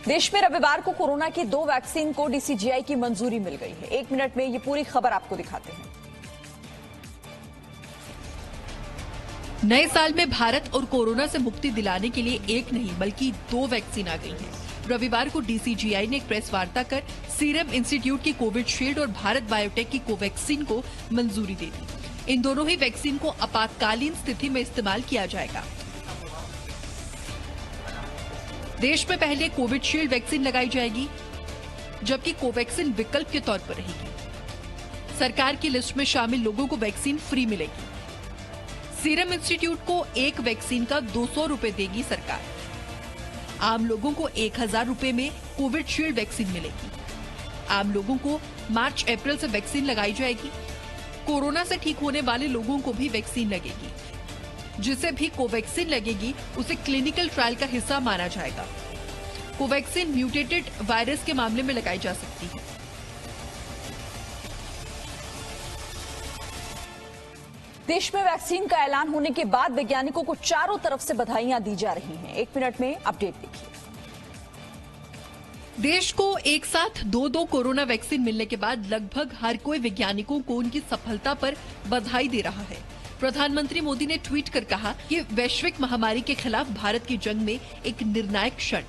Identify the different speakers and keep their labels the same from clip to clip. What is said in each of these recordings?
Speaker 1: देश में रविवार को कोरोना की 2 वैक्सीन को डीसीजीआई की मंजूरी मिल गई है। 1 मिनट में ये पूरी खबर आपको दिखाते हैं।
Speaker 2: नए साल में भारत और कोरोना से मुक्ति दिलाने के लिए एक नहीं बल्कि 2 वैक्सीन आ गई हैं। रविवार को डीसीजीआई ने एक प्रेस वार्ता कर सीरम इंस्टीट्यूट की कोविशील्ड और भारत बायोटेक की कोवैक्सीन को मंजूरी दे दी। इन दोनों ही वैक्सीन को आपातकालीन स्थिति में इस्तेमाल किया जाएगा। देश में पहले कोविशील्ड वैक्सीन लगाई जाएगी, जबकि कोवैक्सीन विकल्प के तौर पर रहेगी। सरकार की लिस्ट में शामिल लोगों को वैक्सीन फ्री मिलेगी। सीरम इंस्टीट्यूट को एक वैक्सीन का 200 रुपए देगी सरकार। आम लोगों को 1000 रुपए में कोविशील्ड वैक्सीन मिलेगी। आम लोगों को मार्च अप्रैल से वैक्सीन लगाई जाएगी। कोरोना से ठीक होने वाले लोगों को भी वैक्सीन लगेगी। जिसे भी कोवैक्सीन लगेगी उसे क्लिनिकल ट्रायल का हिस्सा माना जाएगा। कोवैक्सीन म्यूटेटेड वायरस के मामले में लगाई जा सकती है।
Speaker 1: देश में वैक्सीन का ऐलान होने के बाद वैज्ञानिकों को चारों तरफ से बधाइयां दी जा रही हैं। 1 मिनट में अपडेट देखिए।
Speaker 2: देश को एक साथ 2 कोरोना वैक्सीन मिलने के बाद लगभग हर कोई वैज्ञानिकों को उनकी सफलता पर बधाई दे रहा है। प्रधानमंत्री मोदी ने ट्वीट कर कहा कि वैश्विक महामारी के खिलाफ भारत की जंग में एक निर्णायक क्षण।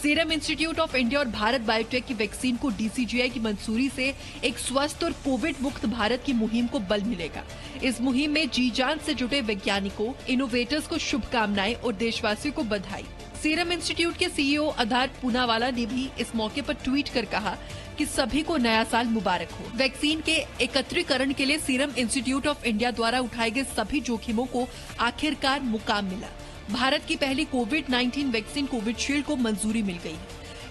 Speaker 2: सीरम इंस्टीट्यूट ऑफ इंडिया और भारत बायोटेक की वैक्सीन को डीसीजीआई की मंजूरी से एक स्वस्थ और कोविड मुक्त भारत की मुहिम को बल मिलेगा। इस मुहिम में जी जान से जुटे वैज्ञानिकों, इनोवेटर्स को शुभकामनाएं और देशवासियों को बधाई। सीरम इंस्टीट्यूट के सीईओ आधार पूनावाला ने भी इस मौके पर ट्वीट कर कहा कि सभी को नया साल मुबारक हो। वैक्सीन के एकत्रीकरण के लिए सीरम इंस्टीट्यूट ऑफ इंडिया द्वारा उठाए गए सभी जोखिमों को आखिरकार मुकाम मिला। भारत की पहली कोविड-19 वैक्सीन कोविशील्ड को मंजूरी मिल गई है।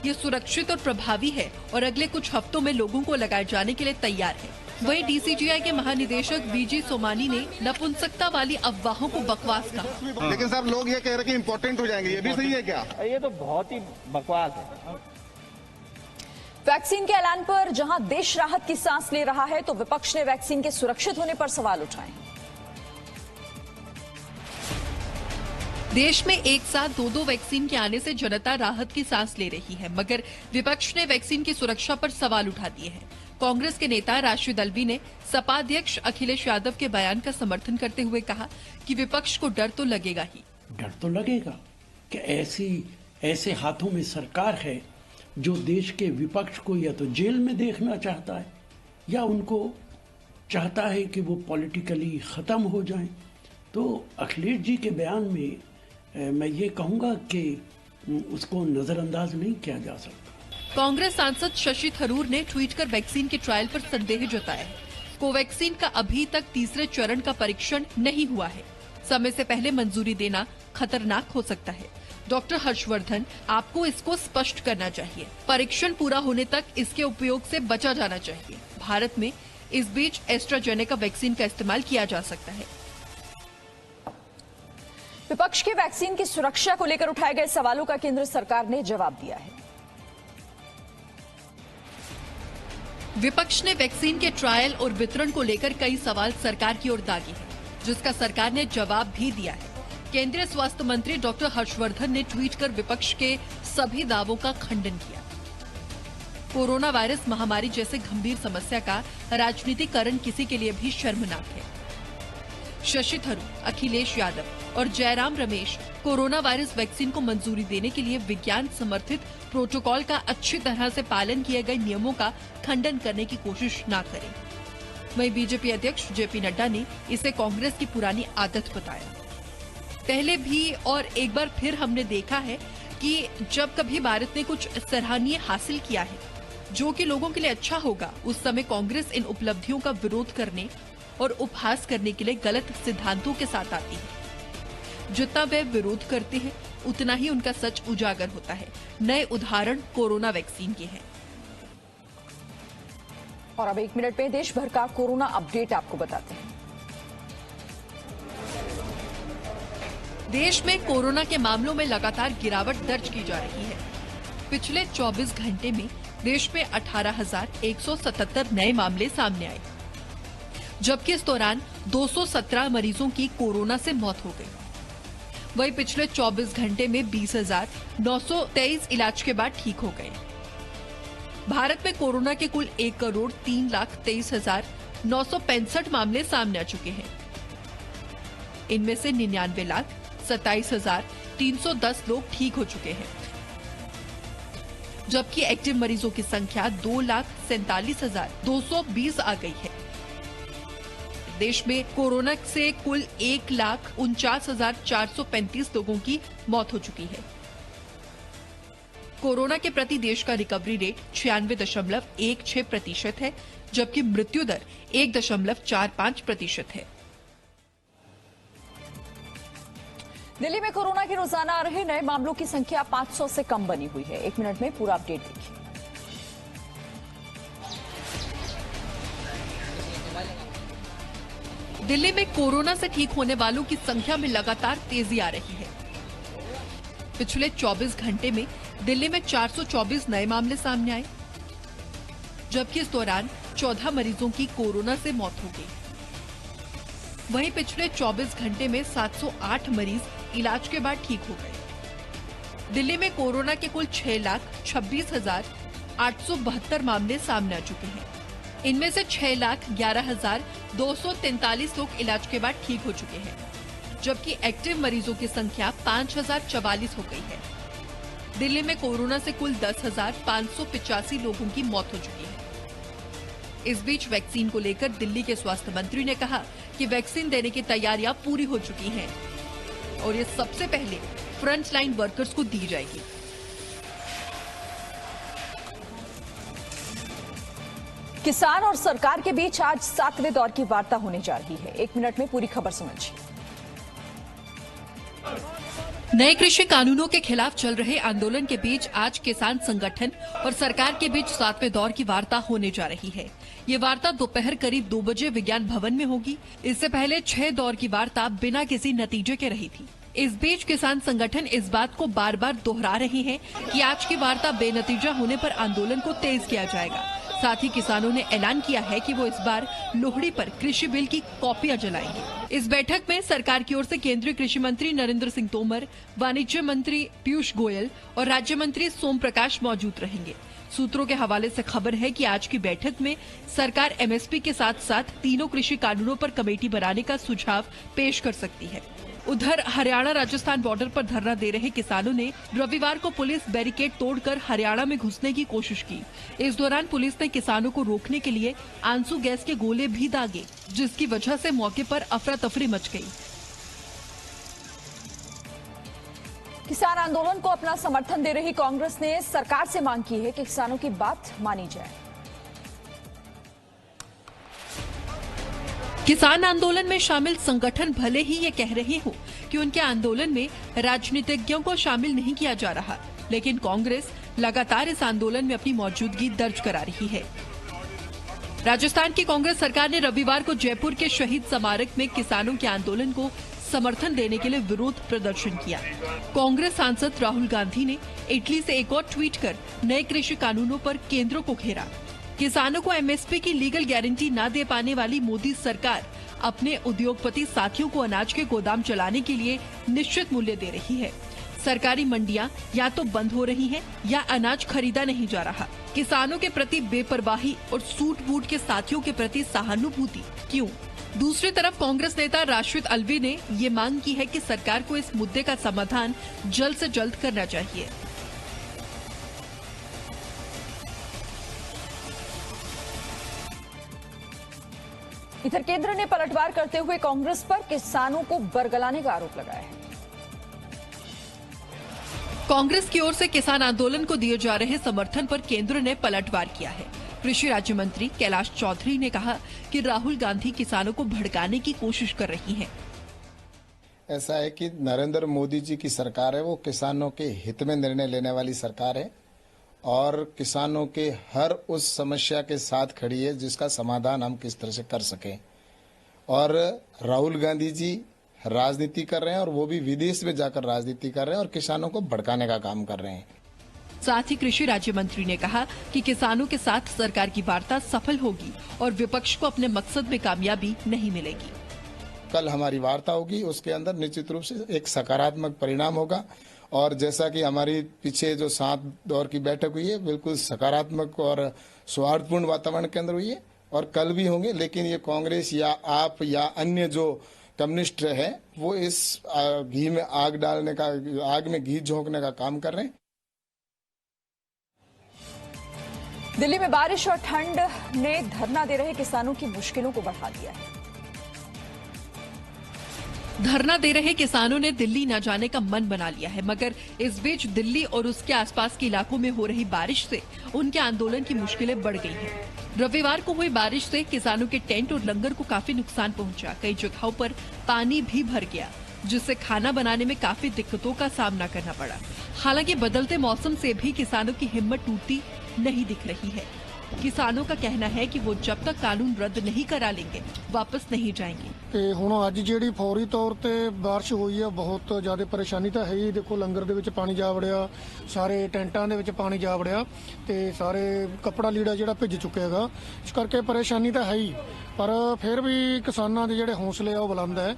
Speaker 2: ये सुरक्षित और प्रभावी है और अगले कुछ हफ्तों में लोगों को लगाए जाने के लिए तैयार है। वहीं डीसीजीआई के महानिदेशक वीजी सोमानी ने नपुंसकता वाली अफवाहों को बकवास कहा।
Speaker 3: लेकिन सर लोग ये कह रहे हैं कि इम्पोर्टेंट हो जाएंगे, ये भी सही है क्या?
Speaker 4: ये तो बहुत ही बकवास है।
Speaker 1: वैक्सीन के ऐलान पर जहां देश राहत की सांस ले रहा है, तो विपक्ष ने वैक्सीन के सुरक्षित होने पर सवाल उठाए।
Speaker 2: देश में एक साथ 2 वैक्सीन के आने से जनता राहत की सांस ले रही है, मगर विपक्ष ने वैक्सीन की सुरक्षा पर सवाल उठा दिए हैं। कांग्रेस के नेता राशिद अल्वी ने सपा अध्यक्ष अखिलेश यादव के बयान का समर्थन करते हुए कहा कि विपक्ष को डर तो लगेगा ही।
Speaker 5: डर तो लगेगा कि ऐसे हाथों में सरकार है जो देश के विपक्ष को या तो जेल में देखना चाहता है या उनको चाहता है कि वो पॉलिटिकली खत्म हो जाएं। तो अखिलेश जी के बयान में मैं ये कहूंगा कि उसको नजरअंदाज नहीं किया जा सकता।
Speaker 2: कांग्रेस सांसद शशि थरूर ने ट्वीट कर वैक्सीन के ट्रायल पर संदेह जताया है। कोवैक्सीन का अभी तक तीसरे चरण का परीक्षण नहीं हुआ है। समय से पहले मंजूरी देना खतरनाक हो सकता है। डॉक्टर हर्षवर्धन, आपको इसको स्पष्ट करना चाहिए। परीक्षण पूरा होने तक इसके उपयोग से बचा जाना चाहिए। भारत में इस बीच एस्ट्राजेनेका वैक्सीन का इस्तेमाल किया जा सकता है।
Speaker 1: विपक्ष के वैक्सीन की सुरक्षा को लेकर उठाए गए सवालों का केंद्र सरकार ने जवाब दिया है।
Speaker 2: विपक्ष ने वैक्सीन के ट्रायल और वितरण को लेकर कई सवाल सरकार की ओर दागे हैं, जिसका सरकार ने जवाब भी दिया है। केंद्रीय स्वास्थ्य मंत्री डॉक्टर हर्षवर्धन ने ट्वीट कर विपक्ष के सभी दावों का खंडन किया। कोरोना वायरस महामारी जैसे गंभीर समस्या का राजनीतिकरण किसी के लिए भी शर्मनाक है। शशि थरूर, अखिलेश यादव और Jairam Ramesh corona virus vaccine को मंजूरी देने के लिए विज्ञान समर्थित प्रोटोकॉल का अच्छी तरह से पालन किए गए नियमों का खंडन करने की कोशिश न करें। वहीं बीजेपी अध्यक्ष जेपी नड्डा ने इसे कांग्रेस की पुरानी आदत बताया। पहले भी और एक बार फिर हमने देखा है कि जब कभी भारत ने कुछ सराहनीय हासिल किया है जो कि लोगों के लिए अच्छा होगा, उस समय कांग्रेस इन उपलब्धियों का विरोध करने और उपहास करने के लिए गलत सिद्धांतों के साथ आती है। जितना वे विरोध करते हैं उतना ही उनका सच उजागर होता है। नए उदाहरण कोरोना वैक्सीन के हैं।
Speaker 1: और अब 1 मिनट में देश भर का कोरोना अपडेट आपको बताते हैं।
Speaker 2: देश में कोरोना के मामलों में लगातार गिरावट दर्ज की जा रही है। पिछले 24 घंटे में देश में 18,177 नए मामले सामने आए, जबकि इस दौरान 217 मरीजों की कोरोना से मौत हो गई। वहीं पिछले 24 घंटे में 20,923 इलाज के बाद ठीक हो गए। भारत में कोरोना के कुल 1,23,965 मामले सामने आ चुके हैं। इनमें से 99,27,310 लोग ठीक हो चुके हैं, जबकि एक्टिव मरीजों की संख्या 2,47,220 आ गई है। देश में कोरोना से कुल 1,49,435 लोगों की मौत हो चुकी है। कोरोना के प्रति देश का रिकवरी रेट 96.16% है, जबकि मृत्यु दर 1.45% है।
Speaker 1: दिल्ली में कोरोना के रोजाना आ रहे नए मामलों की संख्या 500 से कम बनी हुई है। 1 मिनट में पूरा अपडेट देखिए।
Speaker 2: दिल्ली में कोरोना से ठीक होने वालों की संख्या में लगातार तेजी आ रही है। पिछले 24 घंटे में दिल्ली में 424 नए मामले सामने आए, जबकि इस दौरान 14 मरीजों की कोरोना से मौत हो गई। वहीं पिछले 24 घंटे में 708 मरीज इलाज के बाद ठीक हो गए। दिल्ली में कोरोना के कुल 6,26,872 मामले सामने आ चुके हैं। इनमें से 6,11,243 लोग इलाज के बाद ठीक हो चुके हैं, जबकि एक्टिव मरीजों की संख्या 5,044 हो गई है। दिल्ली में कोरोना से कुल 10,585 लोगों की मौत हो चुकी है। इस बीच वैक्सीन को लेकर दिल्ली के स्वास्थ्य मंत्री ने कहा कि वैक्सीन देने की तैयारियां पूरी हो चुकी हैं और ये सबसे पहले फ्रंट लाइन वर्कर्स को दी जाएगी।
Speaker 1: किसान और सरकार के बीच आज 7वें दौर की वार्ता होने जा रही है। 1 मिनट में पूरी खबर समझिए।
Speaker 2: नए कृषि कानूनों के खिलाफ चल रहे आंदोलन के बीच आज किसान संगठन और सरकार के बीच 7वें दौर की वार्ता होने जा रही है। ये वार्ता दोपहर करीब 2 बजे विज्ञान भवन में होगी। इससे पहले 6 दौर की वार्ता बिना किसी नतीजे के रही थी। इस बीच किसान संगठन इस बात को बार बार दोहरा रहे हैं कि आज की वार्ता बेनतीजा होने पर आंदोलन को तेज किया जाएगा। साथ ही किसानों ने ऐलान किया है कि वो इस बार लोहड़ी पर कृषि बिल की कॉपियां जलाएंगे। इस बैठक में सरकार की ओर से केंद्रीय कृषि मंत्री नरेंद्र सिंह तोमर, वाणिज्य मंत्री पीयूष गोयल और राज्य मंत्री सोम प्रकाश मौजूद रहेंगे। सूत्रों के हवाले से खबर है कि आज की बैठक में सरकार एमएसपी के साथ साथ तीनों कृषि कानूनों पर कमेटी बनाने का सुझाव पेश कर सकती है। उधर हरियाणा राजस्थान बॉर्डर पर धरना दे रहे किसानों ने रविवार को पुलिस बैरिकेड तोड़कर हरियाणा में घुसने की कोशिश की। इस दौरान पुलिस ने किसानों को रोकने के लिए आंसू गैस के गोले भी दागे, जिसकी वजह से मौके पर अफरा तफरी मच गई।
Speaker 1: किसान आंदोलन को अपना समर्थन दे रही कांग्रेस ने सरकार से मांग की है कि किसानों की बात मानी जाए।
Speaker 2: किसान आंदोलन में शामिल संगठन भले ही ये कह रहे हो कि उनके आंदोलन में राजनीतिज्ञों को शामिल नहीं किया जा रहा, लेकिन कांग्रेस लगातार इस आंदोलन में अपनी मौजूदगी दर्ज करा रही है। राजस्थान की कांग्रेस सरकार ने रविवार को जयपुर के शहीद स्मारक में किसानों के आंदोलन को समर्थन देने के लिए विरोध प्रदर्शन किया। कांग्रेस सांसद राहुल गांधी ने इटली से एक और ट्वीट कर नए कृषि कानूनों पर केंद्र को घेरा। किसानों को एमएसपी की लीगल गारंटी न दे पाने वाली मोदी सरकार अपने उद्योगपति साथियों को अनाज के गोदाम चलाने के लिए निश्चित मूल्य दे रही है। सरकारी मंडियां या तो बंद हो रही हैं या अनाज खरीदा नहीं जा रहा। किसानों के प्रति बेपरवाही और सूट बूट के साथियों के प्रति सहानुभूति क्यों? दूसरी तरफ कांग्रेस नेता राशिद अल्वी ने ये मांग की है कि सरकार को इस मुद्दे का समाधान जल्द से जल्द करना चाहिए।
Speaker 1: इधर केंद्र ने पलटवार करते हुए कांग्रेस पर किसानों को बरगलाने का आरोप लगाया है।
Speaker 2: कांग्रेस की ओर से किसान आंदोलन को दिए जा रहे समर्थन पर केंद्र ने पलटवार किया है। कृषि राज्य मंत्री कैलाश चौधरी ने कहा कि राहुल गांधी किसानों को भड़काने की कोशिश कर रही हैं।
Speaker 6: ऐसा है कि नरेंद्र मोदी जी की सरकार है, वो किसानों के हित में निर्णय लेने वाली सरकार है और किसानों के हर उस समस्या के साथ खड़ी है जिसका समाधान हम किस तरह से कर सकें। और राहुल गांधी जी राजनीति कर रहे हैं और वो भी विदेश में जाकर राजनीति कर रहे हैं और किसानों को भड़काने का काम कर रहे हैं।
Speaker 2: साथ ही कृषि राज्य मंत्री ने कहा कि किसानों के साथ सरकार की वार्ता सफल होगी और विपक्ष को अपने मकसद में कामयाबी नहीं मिलेगी।
Speaker 6: कल हमारी वार्ता होगी, उसके अंदर निश्चित रूप से एक सकारात्मक परिणाम होगा। और जैसा कि हमारी पीछे जो 7 दौर की बैठक हुई है, बिल्कुल सकारात्मक और सौहार्दपूर्ण वातावरण के अंदर हुई है, और कल भी होंगे। लेकिन ये कांग्रेस या आप या अन्य जो कम्युनिस्ट है, वो इस घी में आग डालने का, आग में घी झोंकने का काम कर रहे हैं।
Speaker 1: दिल्ली में बारिश और ठंड ने धरना दे रहे किसानों की मुश्किलों को बढ़ा दिया है।
Speaker 2: धरना दे रहे किसानों ने दिल्ली न जाने का मन बना लिया है, मगर इस बीच दिल्ली और उसके आसपास के इलाकों में हो रही बारिश से उनके आंदोलन की मुश्किलें बढ़ गई हैं। रविवार को हुई बारिश से किसानों के टेंट और लंगर को काफी नुकसान पहुंचा। कई जगहों पर पानी भी भर गया, जिससे खाना बनाने में काफी दिक्कतों का सामना करना पड़ा। हालांकि बदलते मौसम से भी किसानों की हिम्मत टूटती नहीं दिख रही है। किसानों का कहना है कि वो जब तक कानून रद्द नहीं करा लेंगे वापस नहीं जाएंगे।
Speaker 7: ਤੇ ਹੁਣ ਅੱਜ ਜਿਹੜੀ ਫੌਰੀ ਤੌਰ ਤੇ ਬਾਰਿਸ਼ ਹੋਈ ਹੈ, ਬਹੁਤ ਜ਼ਿਆਦਾ ਪਰੇਸ਼ਾਨੀ ਤਾਂ ਹੈ ਹੀ। ਦੇਖੋ ਲੰਗਰ ਦੇ ਵਿੱਚ ਪਾਣੀ ਜਾ ਵੜਿਆ, ਸਾਰੇ ਟੈਂਟਾਂ ਦੇ ਵਿੱਚ ਪਾਣੀ ਜਾ ਵੜਿਆ ਤੇ ਸਾਰੇ ਕੱਪੜਾ ਲੀੜਾ ਜਿਹੜਾ ਭਿੱਜ ਚੁੱਕਿਆ ਹੈਗਾ। ਇਸ ਕਰਕੇ ਪਰੇਸ਼ਾਨੀ ਤਾਂ ਹੈ ਹੀ, ਪਰ ਫਿਰ ਵੀ ਕਿਸਾਨਾਂ ਦੇ ਜਿਹੜੇ ਹੌਸਲੇ ਆ ਉਹ ਬੁਲੰਦ ਹੈ।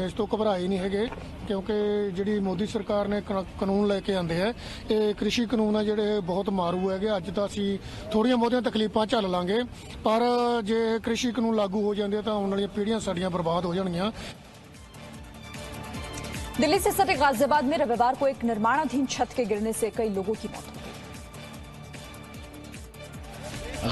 Speaker 7: ਇਸ ਤੋਂ ਘਬਰਾਏ ਨਹੀਂ ਹੈਗੇ, ਕਿਉਂਕਿ ਜਿਹੜੀ ਮੋਦੀ ਸਰਕਾਰ ਨੇ ਕਾਨੂੰਨ ਲੈ ਕੇ ਆਂਦੇ ਹੈ, ਇਹ ਕ੍ਰਿਸ਼ੀ ਕਾਨੂੰਨ ਆ ਜਿਹੜੇ ਬਹੁਤ ਮਾਰੂ ਹੈਗੇ। ਅੱਜ ਤਾਂ ਅਸੀਂ ਥੋੜੀਆਂ ਬਹੁਤੀਆਂ ਤਕਲੀਫਾਂ ਝੱਲ ਲਾਂਗੇ, ਪਰ ਜੇ ਕ੍ਰਿਸ਼ੀ ਕਾਨੂੰਨ ਲਾਗੂ ਹੋ ਜਾਂਦੇ ਤਾਂ ਆਉਣ ਵਾਲੀਆਂ ਪੀੜ੍ਹੀਆਂ ਸਾਡੀਆਂ ਬਰਬਾਦ ਹੋ जानिया।
Speaker 1: दिल्ली से सटे गाजियाबाद में रविवार को एक निर्माणाधीन छत के गिरने से कई लोगों की मौत हो गई।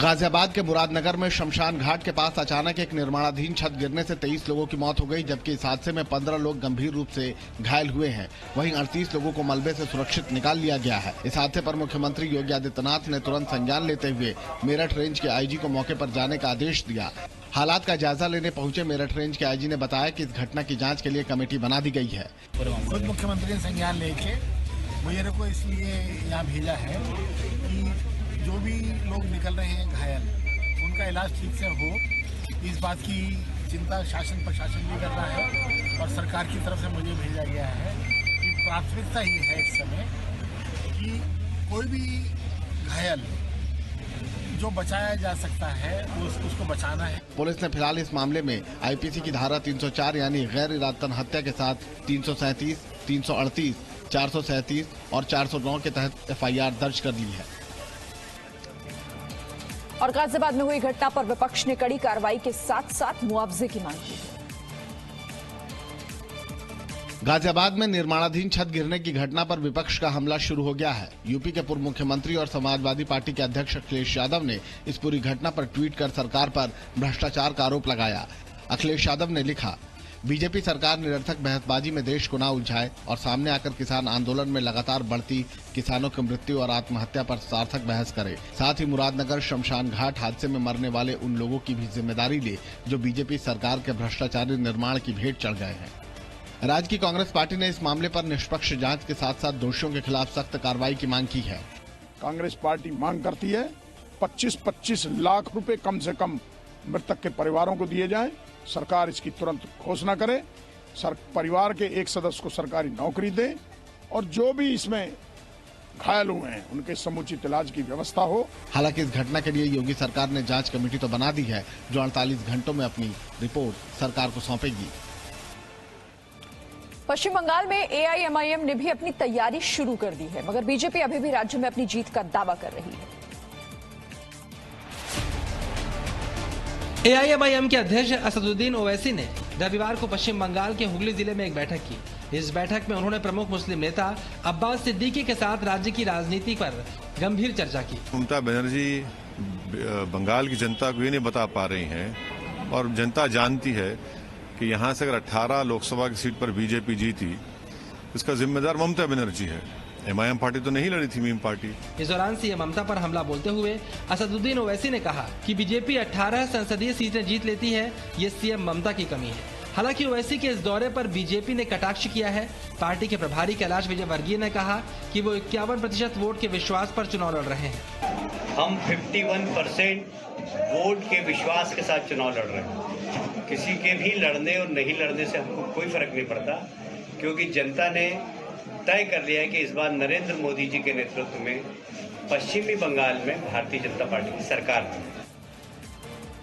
Speaker 3: गाजियाबाद के मुरादनगर में शमशान घाट के पास अचानक एक निर्माणाधीन छत गिरने से 23 लोगों की मौत हो गई, जबकि इस हादसे में 15 लोग गंभीर रूप से घायल हुए हैं। वहीं 38 लोगों को मलबे से सुरक्षित निकाल लिया गया है। इस हादसे पर मुख्यमंत्री योगी आदित्यनाथ ने तुरंत संज्ञान लेते हुए मेरठ रेंज के आईजी को मौके पर जाने का आदेश दिया। हालात का जायजा लेने पहुंचे मेरठ रेंज के आईजी ने बताया कि इस घटना की जांच के लिए कमेटी बना दी गई है।
Speaker 8: खुद मुख्यमंत्री ने संज्ञान लेके मुझे को इसलिए यहाँ भेजा है कि जो भी लोग निकल रहे हैं घायल, उनका इलाज ठीक से हो, इस बात की चिंता शासन प्रशासन भी कर रहा है और सरकार की तरफ से मुझे भेजा गया है कि प्राथमिकता ही है इस समय कि कोई भी घायल जो बचाया जा सकता है उसको बचाना है।
Speaker 3: पुलिस ने फिलहाल इस मामले में आईपीसी की धारा 304 यानी गैर इरादतन हत्या के साथ 337, 338, 437 और 409 के तहत एफआईआर दर्ज कर ली है।
Speaker 1: और गाजियाबाद में हुई घटना पर विपक्ष ने कड़ी कार्रवाई के साथ साथ मुआवजे की मांग की।
Speaker 3: गाजियाबाद में निर्माणाधीन छत गिरने की घटना पर विपक्ष का हमला शुरू हो गया है। यूपी के पूर्व मुख्यमंत्री और समाजवादी पार्टी के अध्यक्ष अखिलेश यादव ने इस पूरी घटना पर ट्वीट कर सरकार पर भ्रष्टाचार का आरोप लगाया। अखिलेश यादव ने लिखा, बीजेपी सरकार निरर्थक बहसबाजी में देश को ना उलझाए और सामने आकर किसान आंदोलन में लगातार बढ़ती किसानों की मृत्यु और आत्महत्या पर सार्थक बहस करे। साथ ही मुरादनगर शमशान घाट हादसे में मरने वाले उन लोगों की भी जिम्मेदारी ले जो बीजेपी सरकार के भ्रष्टाचारी निर्माण की भेंट चढ़ गए हैं। राज्य की कांग्रेस पार्टी ने इस मामले पर निष्पक्ष जांच के साथ साथ दोषियों के खिलाफ सख्त कार्रवाई की मांग की है।
Speaker 9: कांग्रेस पार्टी मांग करती है 25-25 लाख रुपए कम से कम मृतक के परिवारों को दिए जाएं। सरकार इसकी तुरंत घोषणा करे, परिवार के एक सदस्य को सरकारी नौकरी दे और जो भी इसमें घायल हुए हैं उनके समुचित इलाज की व्यवस्था हो।
Speaker 3: हालांकि इस घटना के लिए योगी सरकार ने जांच कमेटी तो बना दी है, जो 48 घंटों में अपनी रिपोर्ट सरकार को सौंपेगी।
Speaker 1: पश्चिम बंगाल में एआईएमआईएम ने भी अपनी तैयारी शुरू कर दी है, मगर बीजेपी अभी भी राज्य में अपनी जीत का दावा कर रही है।
Speaker 10: एआईएमआईएम के अध्यक्ष असदुद्दीन ओवैसी ने रविवार को पश्चिम बंगाल के हुगली जिले में एक बैठक की। इस बैठक में उन्होंने प्रमुख मुस्लिम नेता अब्बास सिद्दीकी के साथ राज्य की राजनीति पर गंभीर चर्चा की।
Speaker 11: ममता बनर्जी बंगाल की जनता को ये नहीं बता पा रही हैं और जनता जानती है कि यहाँ से अगर 18 लोकसभा की सीट पर बीजेपी जीती, इसका जिम्मेदार ममता बनर्जी है। एमआईएम पार्टी तो नहीं लड़ी थी, मीम पार्टी।
Speaker 10: इस दौरान सीएम ममता पर हमला बोलते हुए असदुद्दीन ओवैसी ने कहा कि बीजेपी 18 संसदीय सीटें जीत लेती है, ये सीएम ममता की कमी है। हालांकि ओवैसी के इस दौरे पर बीजेपी ने कटाक्ष किया है। पार्टी के प्रभारी कैलाश विजयवर्गीय ने कहा कि वो 51% वोट के विश्वास पर चुनाव लड़ रहे हैं।
Speaker 12: हम 51% वोट के विश्वास के साथ चुनाव लड़ रहे हैं। किसी के भी लड़ने और नहीं लड़ने से हमको कोई फर्क नहीं पड़ता, क्योंकि जनता ने तय कर लिया है कि इस बार नरेंद्र मोदी जी के नेतृत्व में पश्चिमी बंगाल में भारतीय जनता पार्टी की सरकार है।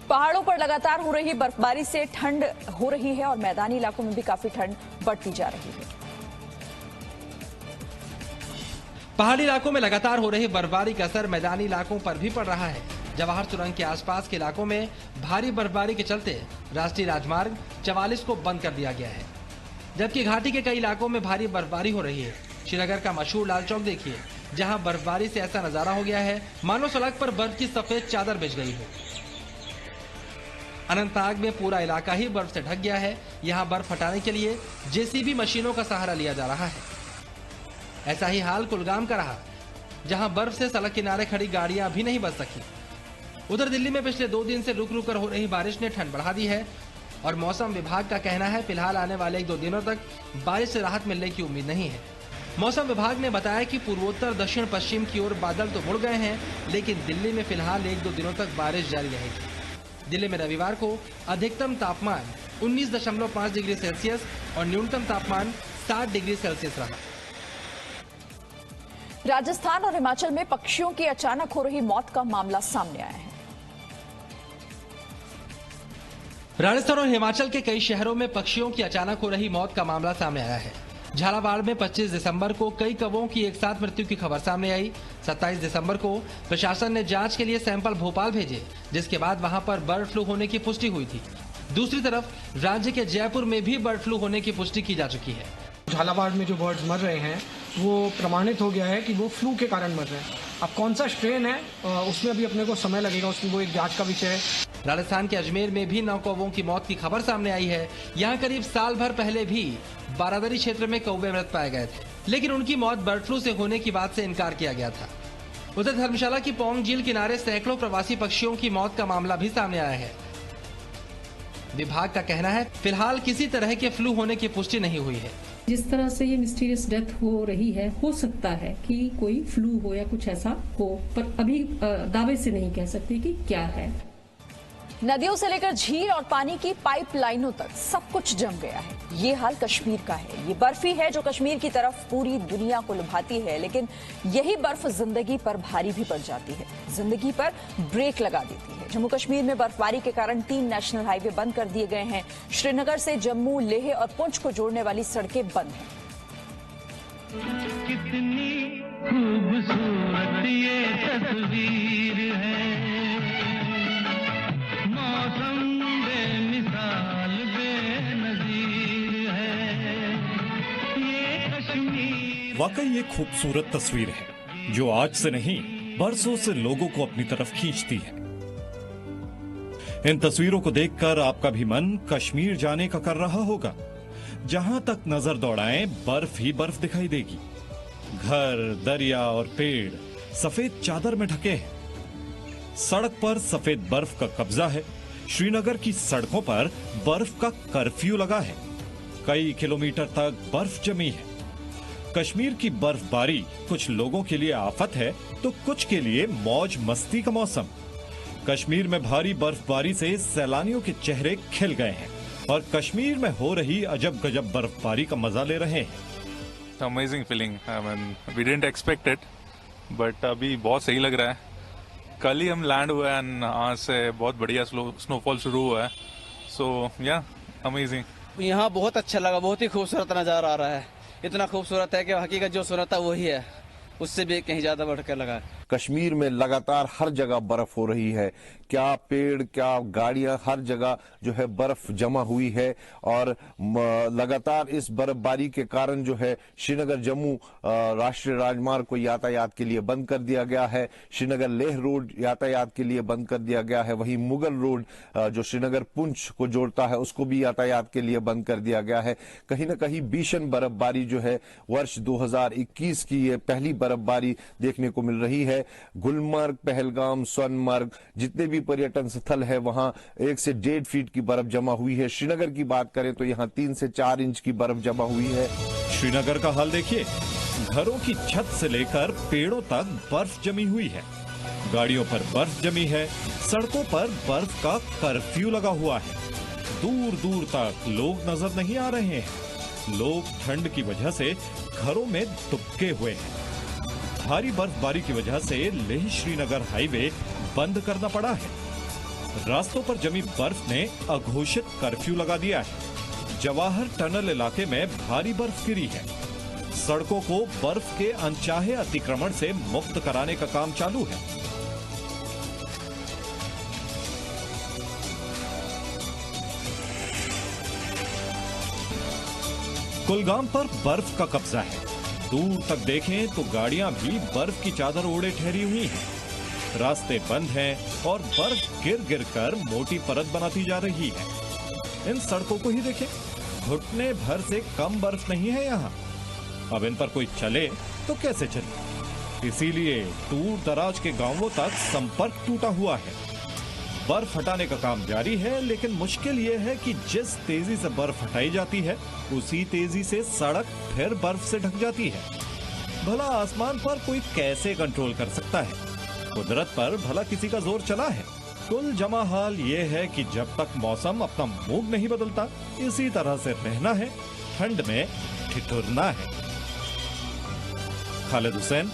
Speaker 1: पहाड़ों पर लगातार हो रही बर्फबारी से ठंड हो रही है और मैदानी इलाकों में भी काफी ठंड बढ़ती जा रही है।
Speaker 10: पहाड़ी इलाकों में लगातार हो रही बर्फबारी का असर मैदानी इलाकों पर भी पड़ रहा है। जवाहर सुरंग के आसपास के इलाकों में भारी बर्फबारी के चलते राष्ट्रीय राजमार्ग 44 को बंद कर दिया गया है, जबकि घाटी के कई इलाकों में भारी बर्फबारी हो रही है। श्रीनगर का मशहूर लाल चौक देखिए, जहां बर्फबारी से ऐसा नजारा हो गया है मानो सड़क पर बर्फ की सफेद चादर बिछ गई हो। अनंतनाग में पूरा इलाका ही बर्फ से ढक गया है। यहाँ बर्फ हटाने के लिए जेसीबी मशीनों का सहारा लिया जा रहा है। ऐसा ही हाल कुलगाम का रहा, जहां बर्फ से सड़क किनारे खड़ी गाड़ियां भी नहीं बच सकी। उधर दिल्ली में पिछले 2 दिन से रुक रुक कर हो रही बारिश ने ठंड बढ़ा दी है और मौसम विभाग का कहना है फिलहाल आने वाले 1-2 दिनों तक बारिश से राहत मिलने की उम्मीद नहीं है। मौसम विभाग ने बताया कि पूर्वोत्तर दक्षिण पश्चिम की ओर बादल तो मुड़ गए हैं, लेकिन दिल्ली में फिलहाल 1-2 दिनों तक बारिश जारी रहेगी। दिल्ली में रविवार को अधिकतम तापमान 19.5 डिग्री सेल्सियस और न्यूनतम तापमान 7 डिग्री सेल्सियस रहा।
Speaker 1: राजस्थान और हिमाचल में पक्षियों की अचानक हो रही मौत का मामला सामने आया है।
Speaker 10: राजस्थान और हिमाचल के कई शहरों में पक्षियों की अचानक हो रही मौत का मामला सामने आया है। झालावाड़ में 25 दिसंबर को कई कौवों की एक साथ मृत्यु की खबर सामने आई। 27 दिसंबर को प्रशासन ने जांच के लिए सैंपल भोपाल भेजे, जिसके बाद वहां पर बर्ड फ्लू होने की पुष्टि हुई थी। दूसरी तरफ राज्य के जयपुर में भी बर्ड फ्लू होने की पुष्टि की जा चुकी है।
Speaker 13: झालावाड़ में जो बर्ड्स मर रहे हैं वो प्रमाणित हो गया है कि वो फ्लू के कारण मर रहे हैं। अब कौन सा स्ट्रेन है उसमें अभी अपने को समय लगेगा, उसमें वो एक जांच का विषय है।
Speaker 10: राजस्थान के अजमेर में भी 9 कौवों की मौत की खबर सामने आई है। यहाँ करीब साल भर पहले भी बारादरी क्षेत्र में कौवे मृत पाए गए थे, लेकिन उनकी मौत बर्ड फ्लू से होने की बात से इनकार किया गया था। उधर धर्मशाला की पौंग झील किनारे सैकड़ों प्रवासी पक्षियों की मौत का मामला भी सामने आया है। विभाग का कहना है फिलहाल किसी तरह के फ्लू होने की पुष्टि नहीं हुई है।
Speaker 14: जिस तरह से ये मिस्टीरियस डेथ हो रही है, हो सकता है कि कोई फ्लू हो या कुछ ऐसा हो, पर अभी दावे से नहीं कह सकते कि क्या है।
Speaker 1: नदियों से लेकर झील और पानी की पाइपलाइनों तक सब कुछ जम गया है। ये हाल कश्मीर का है। ये बर्फी है जो कश्मीर की तरफ पूरी दुनिया को लुभाती है, लेकिन यही बर्फ जिंदगी पर भारी भी पड़ जाती है, जिंदगी पर ब्रेक लगा देती है। जम्मू कश्मीर में बर्फबारी के कारण 3 नेशनल हाईवे बंद कर दिए गए हैं। श्रीनगर से जम्मू, लेह और पुंछ को जोड़ने वाली सड़कें बंद हैं।
Speaker 15: कितनी खूबसूरत ये तस्वीर है, मौसम बेमिसाल बेनज़ीर है, ये कश्मीर।
Speaker 16: वाकई एक खूबसूरत तस्वीर है जो आज से नहीं बरसों से लोगों को अपनी तरफ खींचती है। इन तस्वीरों को देखकर आपका भी मन कश्मीर जाने का कर रहा होगा। जहां तक नजर दौड़ाएं बर्फ ही बर्फ दिखाई देगी। घर, दरिया और पेड़ सफेद चादर में ढके हैं। सड़क पर सफेद बर्फ का कब्जा है। श्रीनगर की सड़कों पर बर्फ का कर्फ्यू लगा है। कई किलोमीटर तक बर्फ जमी है। कश्मीर की बर्फबारी कुछ लोगों के लिए आफत है तो कुछ के लिए मौज मस्ती का मौसम। कश्मीर में भारी बर्फबारी से सैलानियों के चेहरे खिल गए हैं और कश्मीर में हो रही अजब गजब बर्फबारी का मजा ले रहे हैं।
Speaker 17: Amazing feeling, I mean we didn't expect it, but अभी बहुत सही लग रहा है। कल ही हम लैंड हुआ है एंड आज से बहुत बढ़िया स्नोफॉल शुरू हुआ है। सो या अमेजिंग।
Speaker 18: यहाँ बहुत अच्छा लगा, बहुत ही खूबसूरत नज़ारा आ रहा है। इतना खूबसूरत है कि हकीकत जो सुनता वही है, उससे भी कहीं ज्यादा बढ़कर लगा।
Speaker 19: कश्मीर में लगातार हर जगह बर्फ हो रही है। क्या पेड़, क्या गाड़ियां, हर जगह जो है बर्फ जमा हुई है और लगातार इस बर्फबारी के कारण जो है श्रीनगर जम्मू राष्ट्रीय राजमार्ग को यातायात के लिए बंद कर दिया गया है। श्रीनगर लेह रोड यातायात के लिए बंद कर दिया गया है। वहीं मुगल रोड जो श्रीनगर पुंछ को जोड़ता है उसको भी यातायात के लिए बंद कर दिया गया है। कहीं न कहीं भीषण बर्फबारी जो है वर्ष 2021 की ये पहली बर्फबारी देखने को मिल रही है। गुलमर्ग, पहलगाम, सोनमर्ग जितने भी पर्यटन स्थल है वहां 1 से 1.5 फीट की बर्फ जमा हुई है। श्रीनगर की बात करें तो यहां 3 से 4 इंच की बर्फ जमा हुई है।
Speaker 16: श्रीनगर का हाल देखिए, घरों की छत से लेकर पेड़ों तक बर्फ जमी हुई है। गाड़ियों पर बर्फ जमी है। सड़कों पर बर्फ का कर्फ्यू लगा हुआ है। दूर दूर तक लोग नजर नहीं आ रहे हैं। लोग ठंड की वजह से घरों में दुबके हुए हैं। भारी बर्फबारी की वजह से लेह श्रीनगर हाईवे बंद करना पड़ा है। रास्तों पर जमी बर्फ ने अघोषित कर्फ्यू लगा दिया है। जवाहर टनल इलाके में भारी बर्फ गिरी है। सड़कों को बर्फ के अनचाहे अतिक्रमण से मुक्त कराने का काम चालू है। कुलगाम पर बर्फ का कब्जा है। दूर तक देखें तो गाड़ियां भी बर्फ की चादर ओढ़े ठहरी हुई हैं। रास्ते बंद हैं और बर्फ गिर गिर कर मोटी परत बनाती जा रही है। इन सड़कों को ही देखें, घुटने भर से कम बर्फ नहीं है यहाँ। अब इन पर कोई चले तो कैसे चले? इसीलिए दूर दराज के गांवों तक संपर्क टूटा हुआ है। बर्फ हटाने का काम जारी है, लेकिन मुश्किल ये है कि जिस तेजी से बर्फ हटाई जाती है उसी तेजी से सड़क फिर बर्फ से ढक जाती है। भला आसमान पर कोई कैसे कंट्रोल कर सकता है? कुदरत पर भला किसी का जोर चला है? कुल जमा हाल ये है कि जब तक मौसम अपना मूड नहीं बदलता, इसी तरह से रहना है, ठंड में ठिठुरना है। खालिद हुसैन,